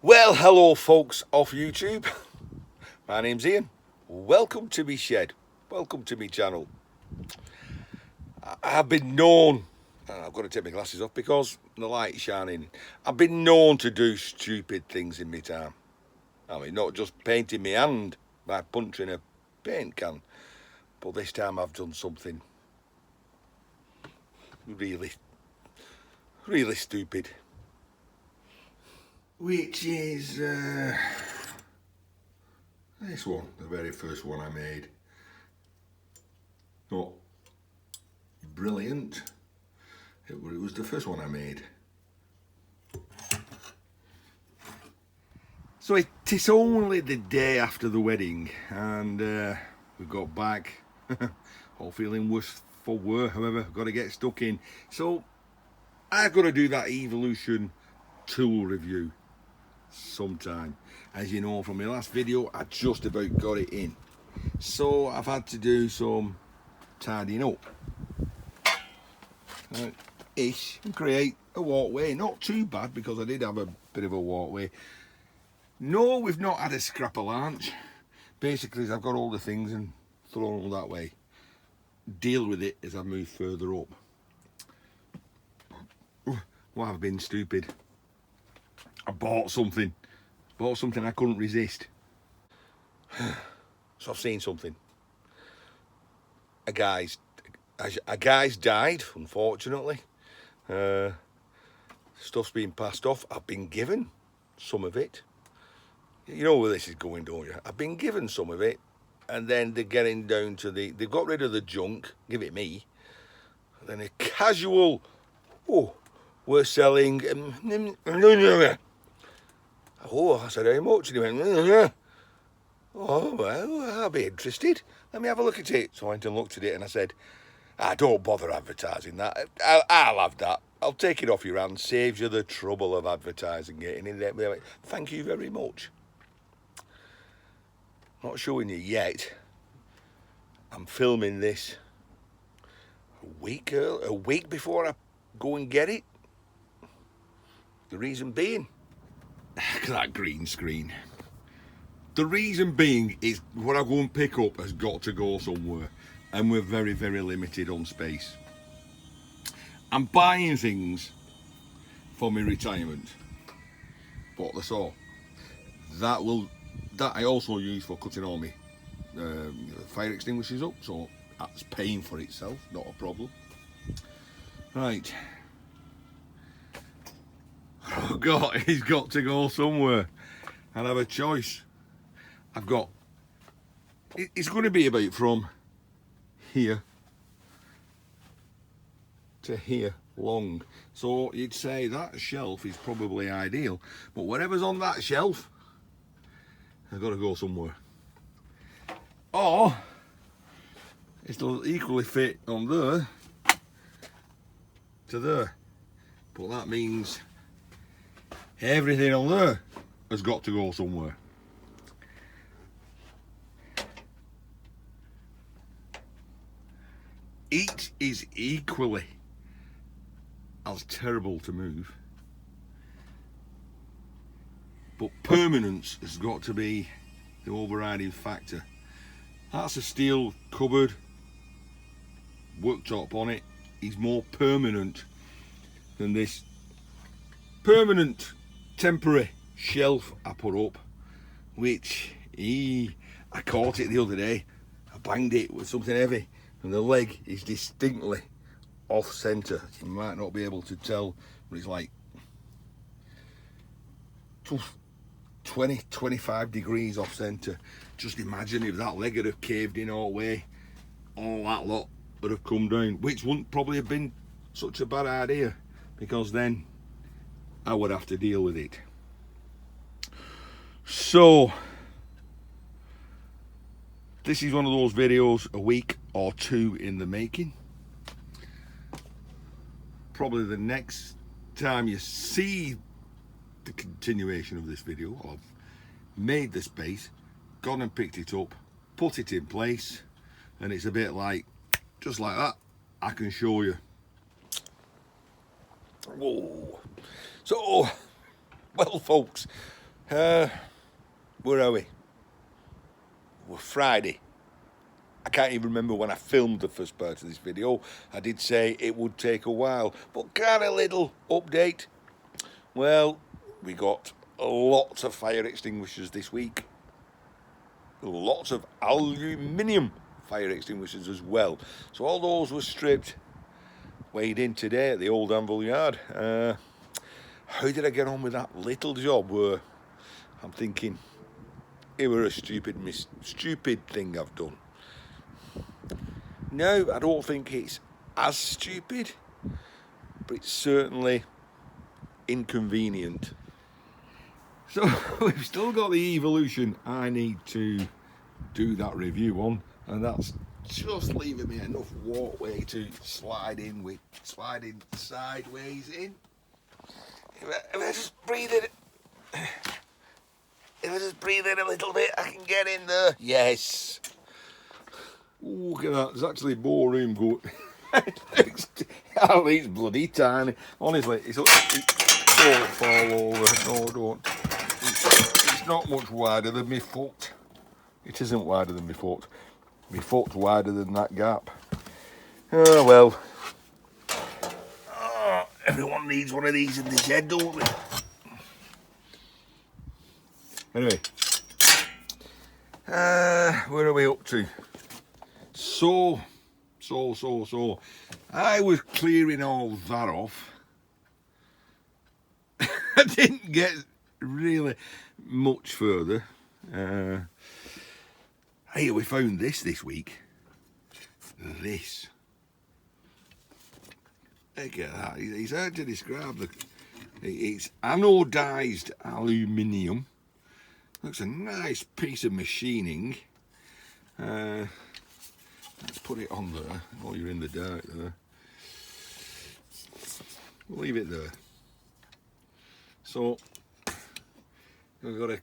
Well, hello folks off YouTube. My name's Ian. Welcome to me shed. Welcome to me channel. I've been known, and I've got to take my glasses off because the light's shining. I've been known to do stupid things in my time. I mean, not just painting my hand by punching a paint can, but this time I've done something really stupid. Which is this one, the very first one I made. Not brilliant. It was the first one I made. So it's only the day after the wedding, and we got back, all feeling worse for wear. However, got to get stuck in. So I've got to do that Evolution tool review sometime. As you know from my last video, I just about got it in. So I've had to do some tidying up. Ish, and create a walkway. Not too bad because I did have a bit of a walkway. No, we've not had a scrap of lunch. Basically, I've got all the things and thrown them that way. Deal with it as I move further up. Well, I've been stupid. I bought something I couldn't resist. So I've seen something. A guy's died, unfortunately. Stuff's been passed off. I've been given some of it. You know where this is going, don't you? I've been given some of it, and then they're getting down to they've got rid of the junk, give it me. And then a casual, we're selling, I said, how much? And he went, oh, well, I'll be interested. Let me have a look at it. So I went and looked at it and I said, don't bother advertising that. I'll have that. I'll take it off your hands. Saves you the trouble of advertising it. And they went, thank you very much. Not showing you yet. I'm filming this a week before I go and get it. The reason being, that green screen. The reason being is what I go and pick up has got to go somewhere, and we're very limited on space. I'm buying things for my retirement, but that's all. That I also use for cutting all my fire extinguishers up, so that's paying for itself, not a problem. Right. Oh God, he's got to go somewhere and have a choice. It's going to be about from here to here long. So you'd say that shelf is probably ideal, but whatever's on that shelf, I've got to go somewhere. Or it'll equally fit on there to there, but that means everything on there has got to go somewhere. Each is equally as terrible to move, but permanence has got to be the overriding factor. That's a steel cupboard, worktop on it is more permanent than this permanent temporary shelf I put up, which I caught it the other day. I banged it with something heavy and the leg is distinctly off centre. You might not be able to tell, but it's like 20-25 degrees off centre. Just imagine if that leg had have caved in all the way, all that lot would have come down, which wouldn't probably have been such a bad idea, because then I would have to deal with it. So this is one of those videos, a week or two in the making. Probably the next time you see the continuation of this video, I've made the space, gone and picked it up, put it in place, and it's a bit like, just like that, I can show you. Whoa. So, well folks, Where are we? We're Friday. I can't even remember when I filmed the first part of this video. I did say it would take a while, but got a little update. Well, we got lots of fire extinguishers this week. Lots of aluminium fire extinguishers as well. So all those were stripped, weighed in today at the old Anvil Yard. How did I get on with that little job where I'm thinking, it were a stupid thing I've done. No, I don't think it's as stupid, but it's certainly inconvenient. So we've still got the Evolution I need to do that review on, and that's just leaving me enough walkway to slide sideways in. If I just breathe in a little bit, I can get in there. Yes. Ooh, look at that, there's actually more room going. It's bloody tiny. Honestly, don't fall over. No, don't. It's not much wider than my foot. It isn't wider than my foot. My foot's wider than that gap. Oh well. Oh, everyone needs one of these in the shed, don't we? Anyway. Where are we up to? So, I was clearing all that off. I didn't get really much further. Hey, we found this week. This. Look at that. It's hard to describe. It's anodized aluminium. Looks a nice piece of machining. Let's put it on there. Oh, you're in the dark there. We'll leave it there. So, we've got a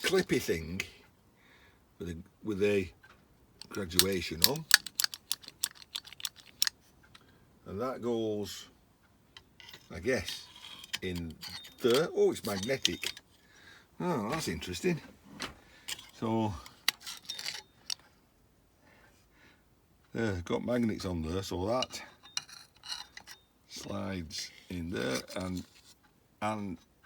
clippy thing with a graduation on. And that goes, I guess, in there. Oh, it's magnetic. Oh, that's interesting. So, got magnets on there, so that slides in there, and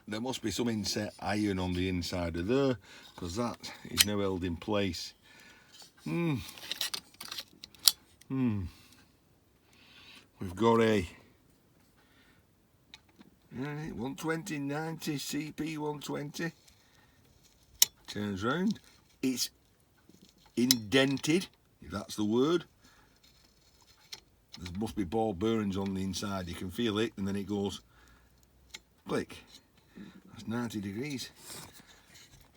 there must be some inset iron on the inside of there, because that is now held in place. We've got a 120/90 CP 120. Turns round. It's indented, if that's the word. There must be ball bearings on the inside. You can feel it, and then it goes click. That's 90 degrees.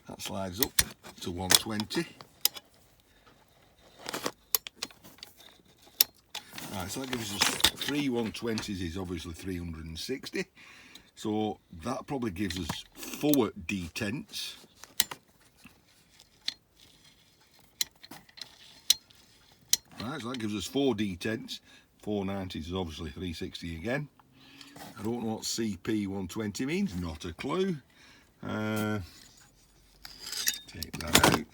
That slides up to 120. Right, so that gives us 3 120s is obviously 360. So that probably gives us 4 detents. Right, so that gives us 4 detents. 490s is obviously 360 again. I don't know what CP 120 means, not a clue. Take that out.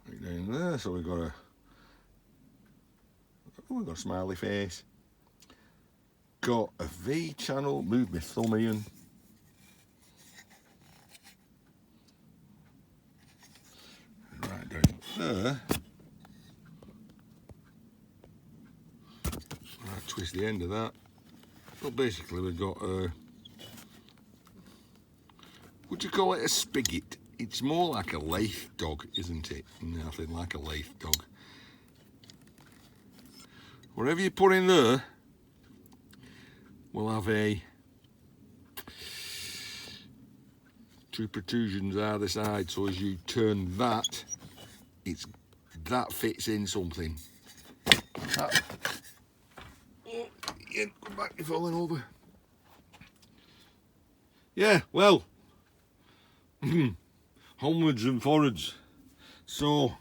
Right down there, so we've got a smiley face. Got a V channel, move my thumb in. Right down there. Right, twist the end of that. Well, basically we've got a, would you call it a spigot? It's more like a lathe dog, isn't it? Nothing like a lathe dog. Whatever you put in there will have two protrusions either side, so as you turn that, that fits in something. That, oh, yeah, come back, you're falling over. Yeah, well, onwards and forwards. So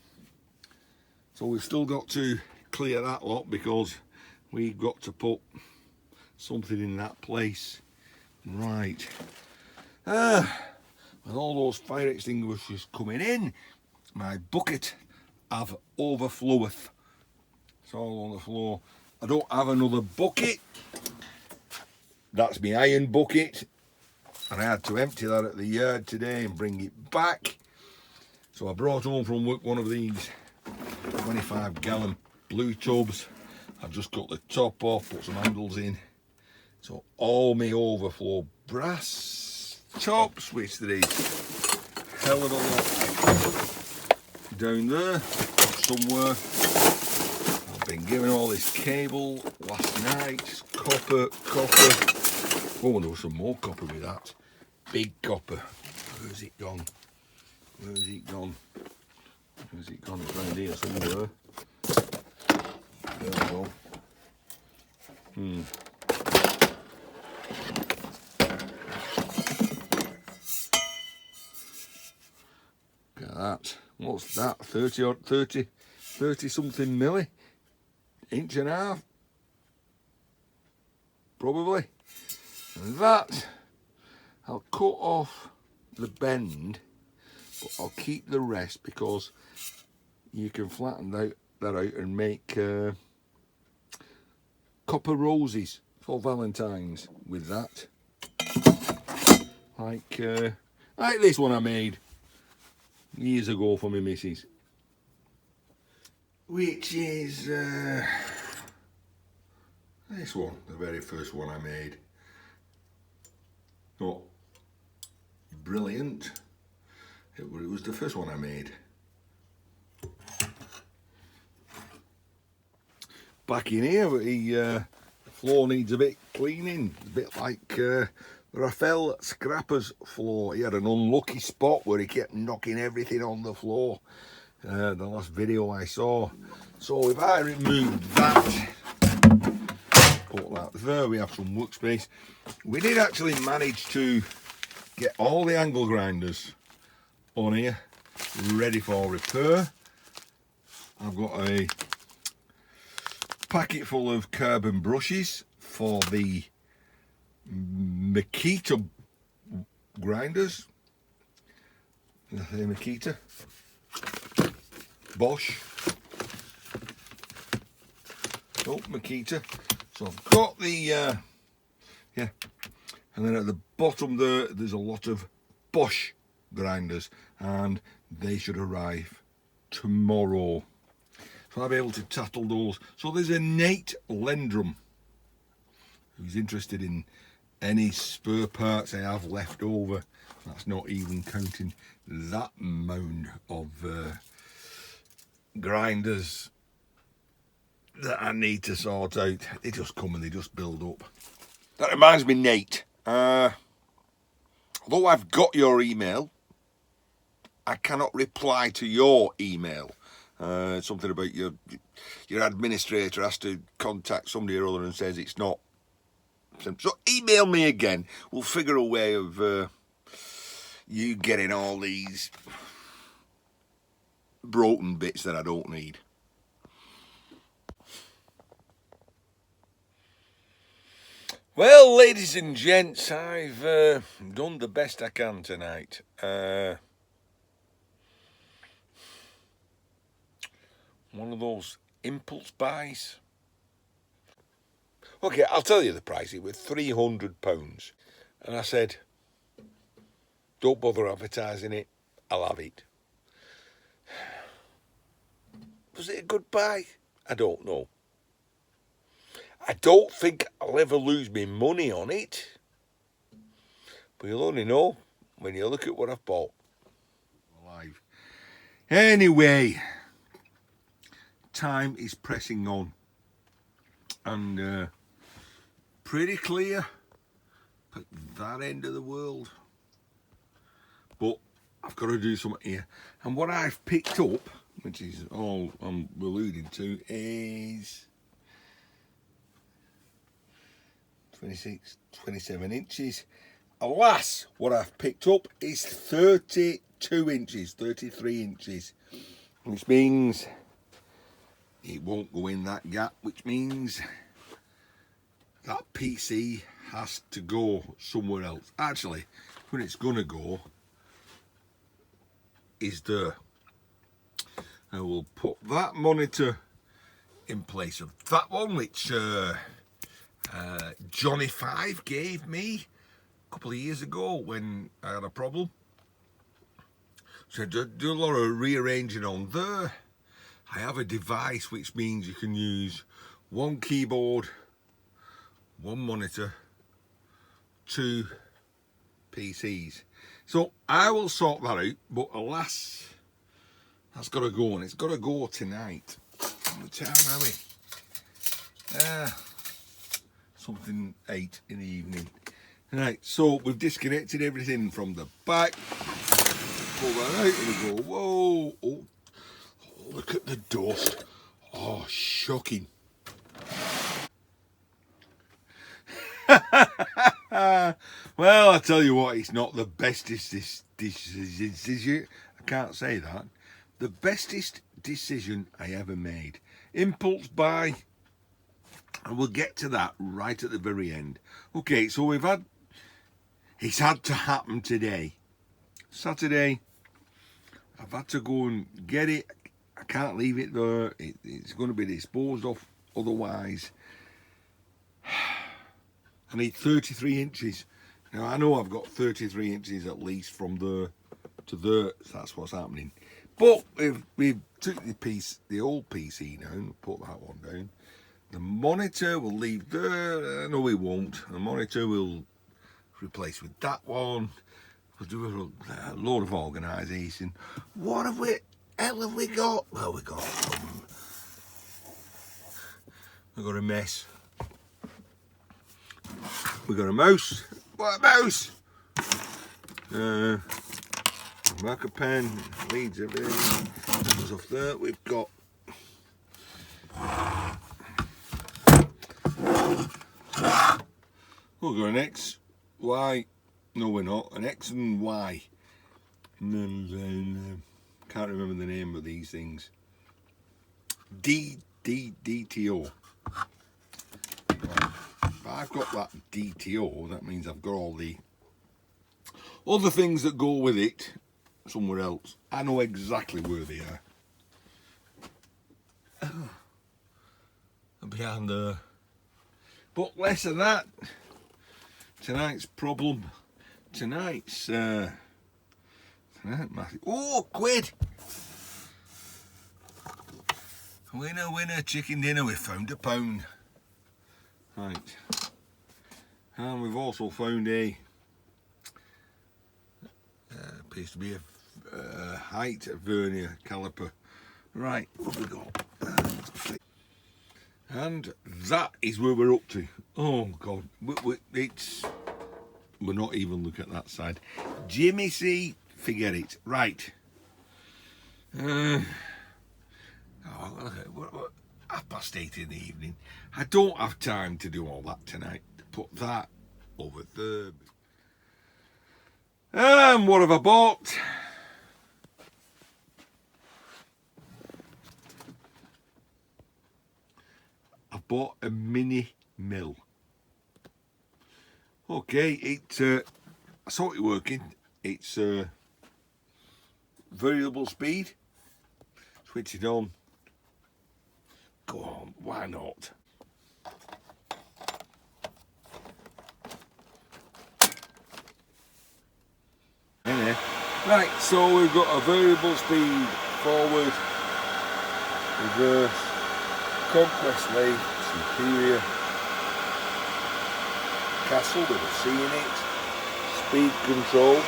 we've still got to clear that lot because we've got to put something in that place. Right, With all those fire extinguishers coming in, my bucket have overfloweth. It's all on the floor. I don't have another bucket. That's my iron bucket. And I had to empty that at the yard today and bring it back. So I brought home from work one of these 25-gallon blue tubs. I've just got the top off, put some handles in. So all my overflow brass tops, which there is hell of a lot down there somewhere. I've been given all this cable last night, copper. Oh, there was some more copper with that. Big copper. Where's it gone? Where's it gone? Where's it gone? It's around here somewhere. There we go. Look at that. What's that? 30 something milli? Inch and a half? Probably. And that, I'll cut off the bend, but I'll keep the rest because you can flatten that out and make copper roses for Valentine's with that. Like this one I made years ago for my missus. Which is this one, the very first one I made. Not brilliant. It was the first one I made. Back in here, the floor needs a bit cleaning. A bit like Raphael Scrapper's floor. He had an unlucky spot where he kept knocking everything on the floor. The last video I saw. So if I remove that, put that there, we have some workspace. We did actually manage to get all the angle grinders on here ready for repair. I've got a packet full of carbon brushes for the Makita grinders. The Makita. Bosch. Oh, Makita. So I've got the, yeah. And then at the bottom there's a lot of Bosch grinders and they should arrive tomorrow. So I'll be able to tattle those. So there's a Nate Lendrum who's interested in any spare parts I have left over. That's not even counting that mound of grinders that I need to sort out. They just come and they just build up. That reminds me, Nate, although I've got your email, I cannot reply to your email. Something about your administrator has to contact somebody or other and says it's not. So email me again. We'll figure a way of you getting all these broken bits that I don't need. Well, ladies and gents, I've done the best I can tonight. One of those impulse buys. Okay, I'll tell you the price. It was £300. And I said, don't bother advertising it, I'll have it. Was it a good buy? I don't know. I don't think I'll ever lose my money on it. But you'll only know when you look at what I've bought. Alive. Anyway, time is pressing on. And pretty clear at that end of the world. But I've got to do something here. And what I've picked up, which is all I'm alluding to, is 26, 27 inches. Alas, what I've picked up is 32 inches, 33 inches, which means it won't go in that gap, which means that PC has to go somewhere else. Actually, when it's gonna go is there. I will put that monitor in place of that one, which Johnny 5 gave me a couple of years ago when I had a problem. So I do a lot of rearranging on there. I have a device which means you can use one keyboard, one monitor, 2 PCs. So I will sort that out, but alas, that's got to go, and it's got to go tonight. What time are we? Something 8 in the evening. Right, so we've disconnected everything from the back. Pull that out and we go, whoa, oh, look at the dust. Oh, shocking. Well, I tell you what, it's not the bestest decision. I can't say that. The bestest decision I ever made. Impulse buy. And we'll get to that right at the very end. Okay, so it's had to happen today. Saturday, I've had to go and get it. I can't leave it there. It's going to be disposed of otherwise. I need 33 inches. Now, I know I've got 33 inches at least from there to there. So that's what's happening. But we took the old PC down, put that one down. The monitor we'll leave there. No, we won't. The monitor we'll replace with that one. We'll do a load of organisation. What have we got? Well, we've got a mess. We've got a mouse. What a mouse! Marker pen, leads everything. That goes off there. We've got we'll go an X, Y. No, we're not. An X and Y. Can't remember the name of these things. DTO. If I've got that DTO, that means I've got all the other things that go with it somewhere else. I know exactly where they are. Behind there. But less than that. Tonight's problem. Tonight's Matthew. Oh, quid! Winner, winner, chicken dinner. We found £1. Right. And we've also found a appears to be a height vernier caliper. Right, what have we got? And that is where we're up to. Oh God, we're not even looking at that side. Jimmy C, forget it. Right. 8:30 in the evening. I don't have time to do all that tonight. Put that over there. And what have I bought? I bought a mini mill. Okay, I saw it working. It's variable speed. Switch it on. Go on, why not? Anyway, right, so we've got a variable speed, forward, reverse, conquest lane, superior, castle with a C in it, speed control.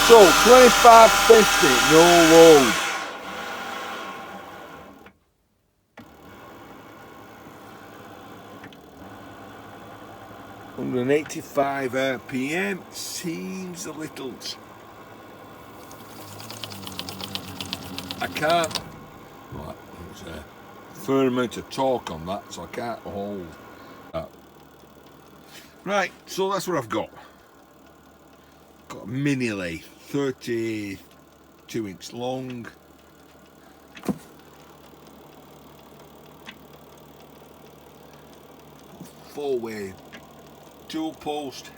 So 25.50, no load. Under 85 RPM seems a little. I can't. Well, there's a fair amount of torque on that, so I can't hold that. Right, so that's what I've got. Got a mini lathe, 32 inch long, 4-way dual post.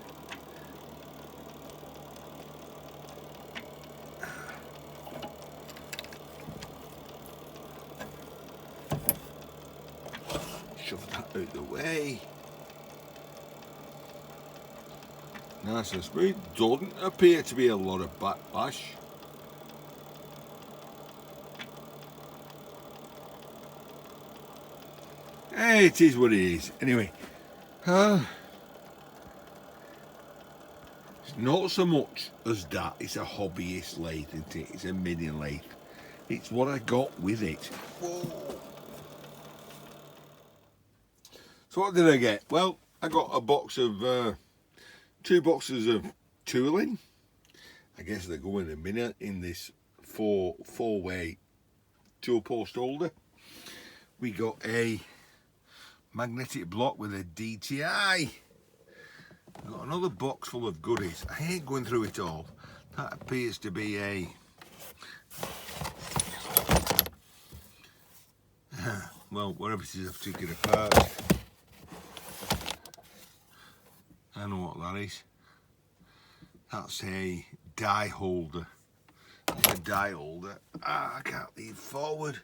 Shove that out the way. Nice and smooth. Doesn't appear to be a lot of backlash. Hey, it is what it is. Anyway, it's not so much as that. It's a hobbyist lathe, isn't it? It's a mini lathe. It's what I got with it. Whoa. So what did I get? Well, I got a box of 2 boxes of tooling. I guess they go in a minute in this four-way dual post holder. We got a magnetic block with a DTI. Got another box full of goodies. I ain't going through it all. That appears to be a well, whatever it is, I've taken it apart. I know what that is. That's a die holder. A die holder. I can't lean forward.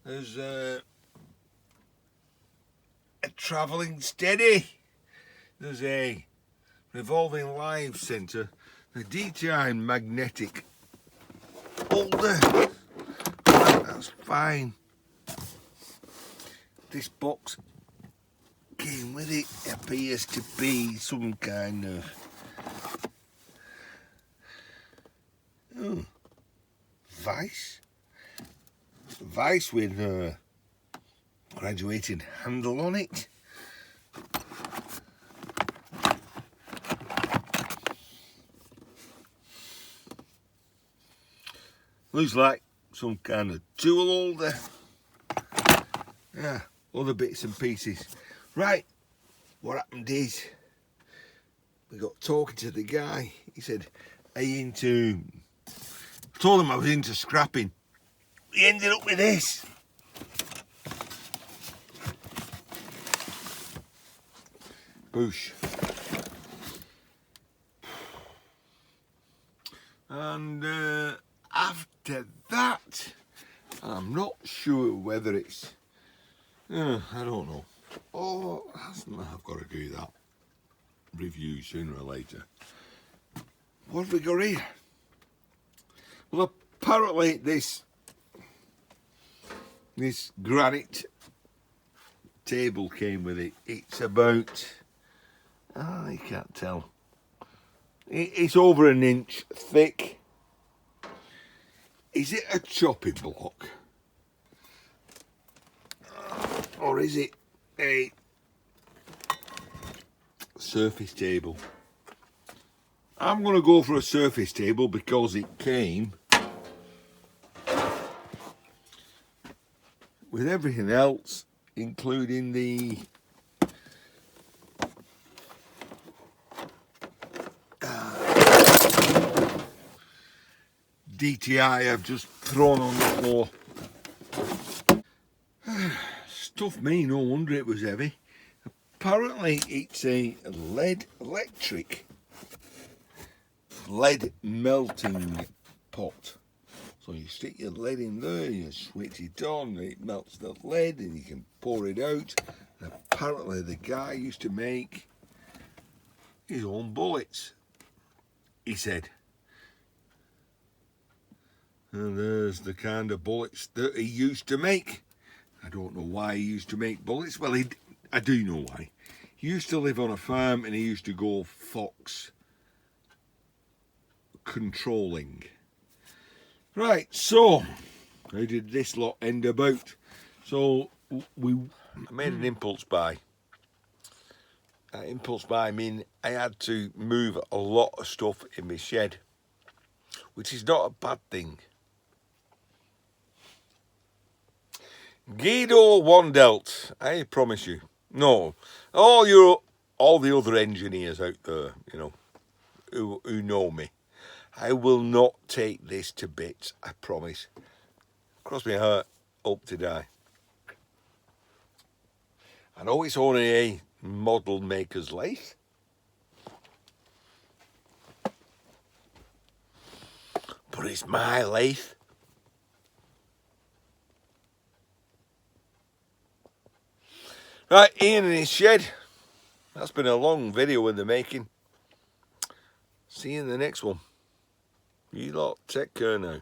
There's a travelling steady. There's a revolving live centre. A DTI magnetic holder. That's fine. This box came with it. Appears to be some kind of vice with a graduated handle on it. Looks like some kind of tool holder. Yeah, other bits and pieces. Right, what happened is we got talking to the guy. He said, "Are you into?" I told him I was into scrapping. We ended up with this. Boosh. And after that, I'm not sure whether it's, I don't know. Oh, I've got to do that review sooner or later. What have we got here? Well, apparently this granite table came with it. It's about, you can't tell. It's over an inch thick. Is it a chopping block? Or is it a surface table? I'm going to go for a surface table because it came with everything else, including the DTI I've just thrown on the floor. Stuff me, no wonder it was heavy. Apparently it's a lead melting pot. So you stick your lead in there, you switch it on, it melts the lead and you can pour it out. And apparently the guy used to make his own bullets, he said. And there's the kind of bullets that he used to make. I don't know why he used to make bullets. Well, I do know why. He used to live on a farm and he used to go fox controlling. Right, so how did this lot end about? So I made an impulse buy. Impulse buy, I mean I had to move a lot of stuff in my shed, which is not a bad thing. Guido Wandelt, I promise you. No, all the other engineers out there, you know, who know me, I will not take this to bits, I promise. Cross my heart, hope to die. I know it's only a model maker's lathe. But it's my lathe. Right, Ian in his shed. That's been a long video in the making. See you in the next one. You lot take care now.